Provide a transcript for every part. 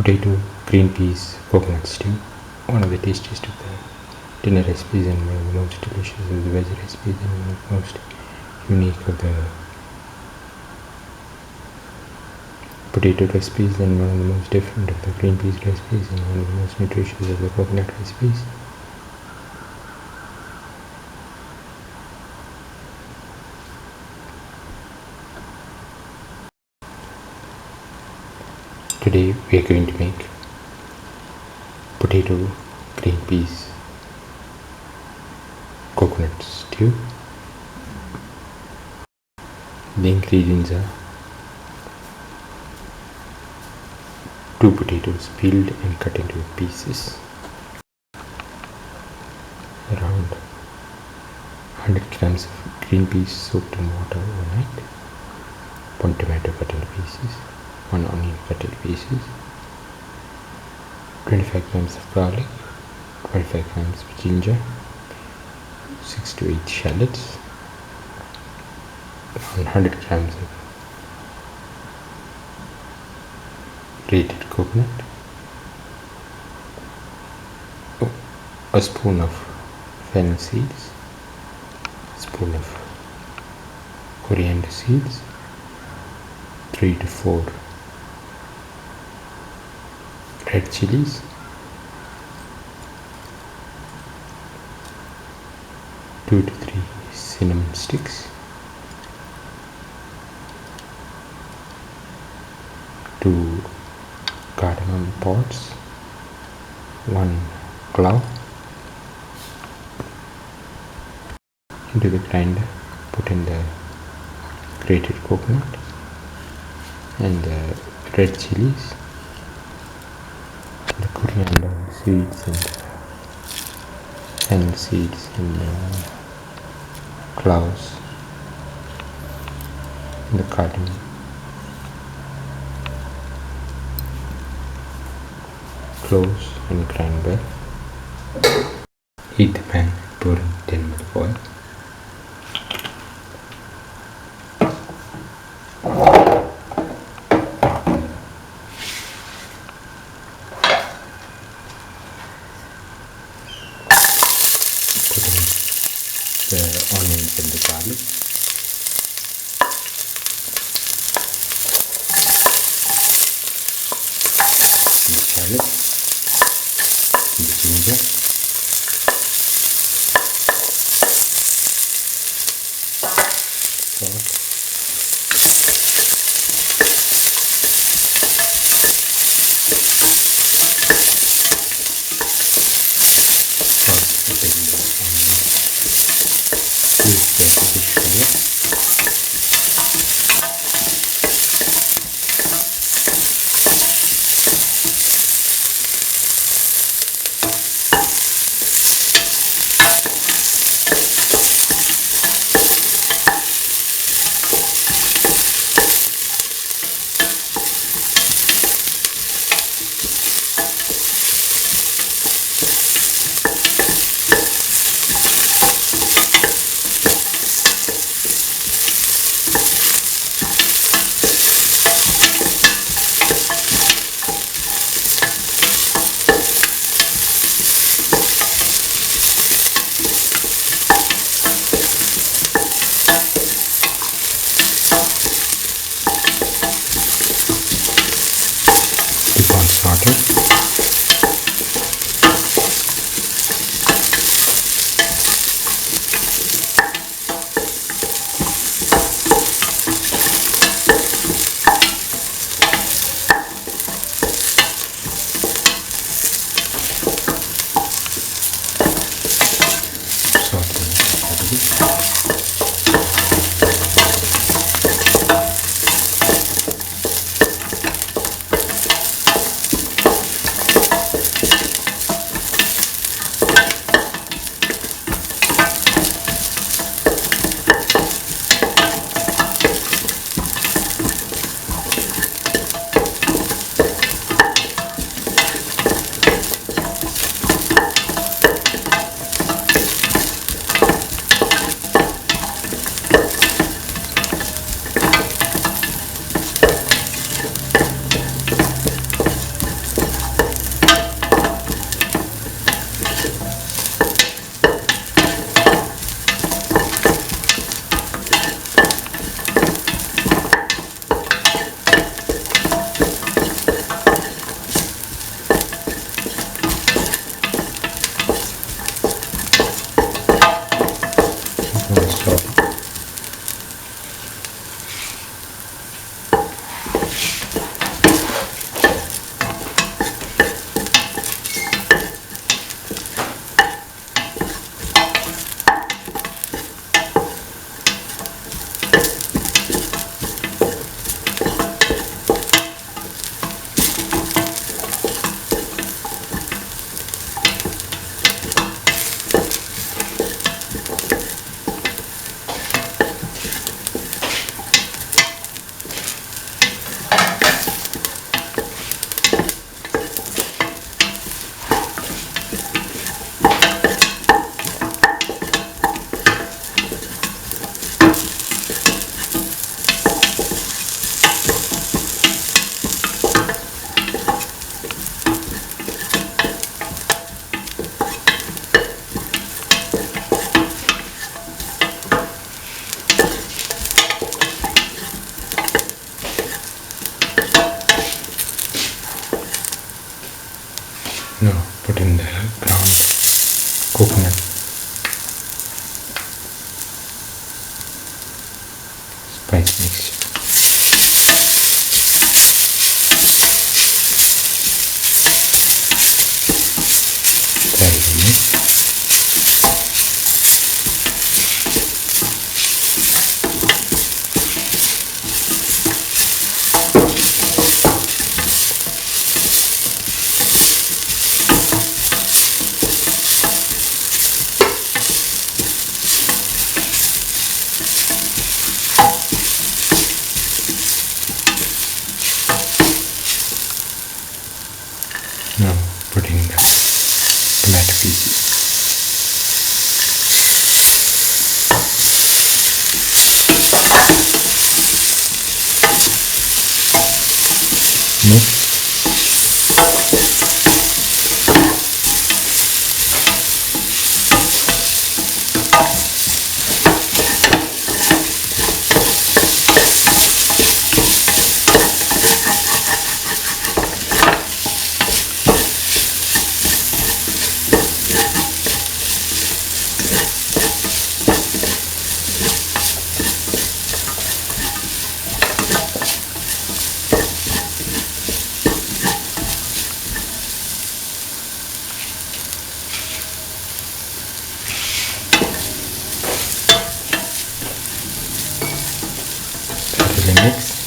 potato, green peas, coconut stew. One of the tastiest of the dinner recipes and one of the most delicious of the veg recipes and one of the most unique of the potato recipes and one of the most different of the green peas recipes and one of the most nutritious of the coconut recipes. Today we are going to make potato, green peas, coconut stew. The ingredients are 2 potatoes peeled and cut into pieces, around 100 grams of green peas soaked in water overnight, 1 tomato cut into pieces, 1 onion cut into pieces, 25 grams of garlic, 25 grams of ginger, 6 to 8 shallots, 100 grams of grated coconut, a spoon of fennel seeds, a spoon of coriander seeds, 3 to 4 red chillies, 2 to 3 cinnamon sticks, 2 cardamom pods, 1 clove. Into the grinder, put in the grated coconut and the red chillies, the coriander seeds and fennel seeds and cloves, and the cardamom. Cloves and grind well. Heat the pan, pour in 10 ml of oil. Put in the onions and the garlic. And the shallots. The ginger, salt, Saute. Now put in the ground coconut spice mixture. Thoroughly mix. Now putting the tomato pieces. Mix. Mix.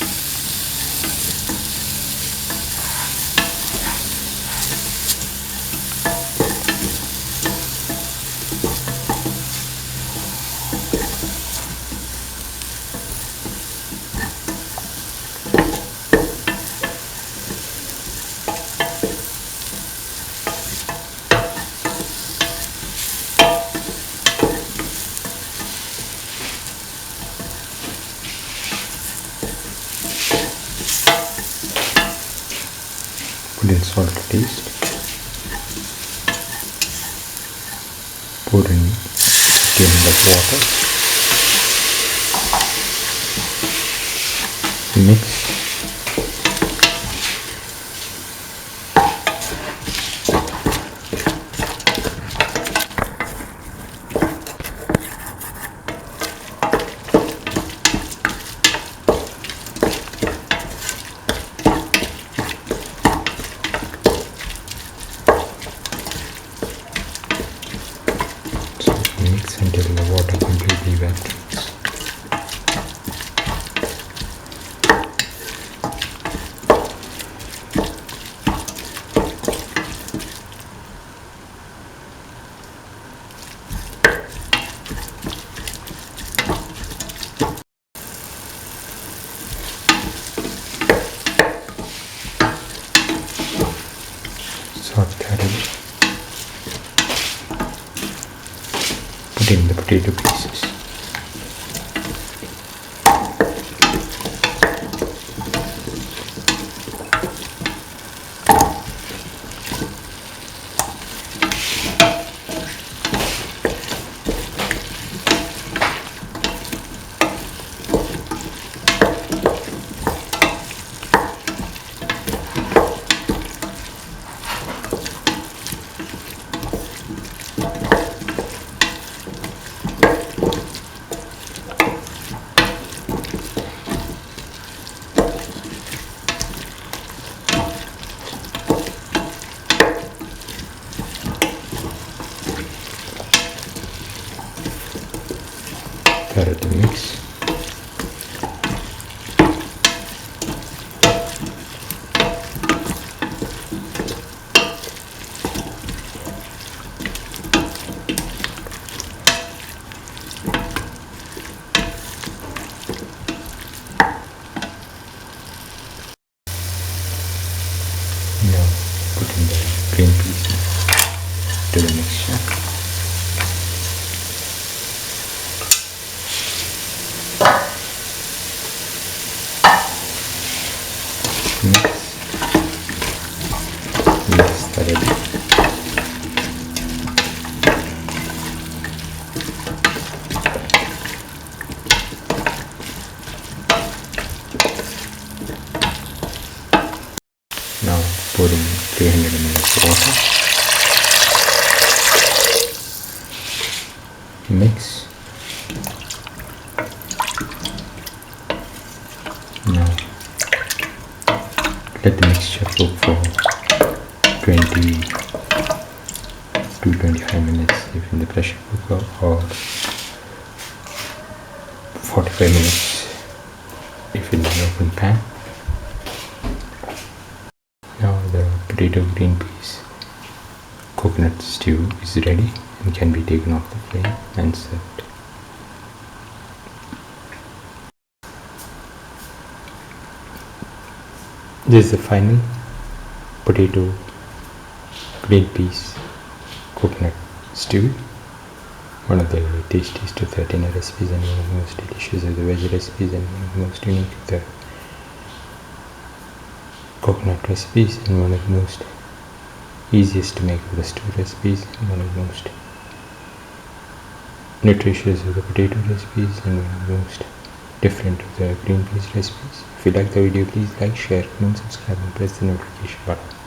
Put in salt to taste. Pour in 15 of water. Mix. Mix until the water completely evaporates. Salt thoroughly. Put in the potato pieces. Thoroughly mix. Now put in the green pieces to the mixture. Mix thoroughly. Now Now pouring 300 ml of water. Mix. Now let the mixture cook for 20 to 25 minutes if in the pressure cooker, or 45 minutes if in an open pan. Now the potato, green peas, coconut stew is ready and can be taken off the flame and served. This is the final potato, green peas, coconut stew. One of the tastiest of the dinner recipes and one of the most delicious of the veg recipes and one of the most unique of the coconut recipes and one of the most easiest to make of the stew recipes and one of the most nutritious of the potato recipes and one of the most different of the green peas recipes. If you like the video, please like, share, comment, subscribe and press the notification button.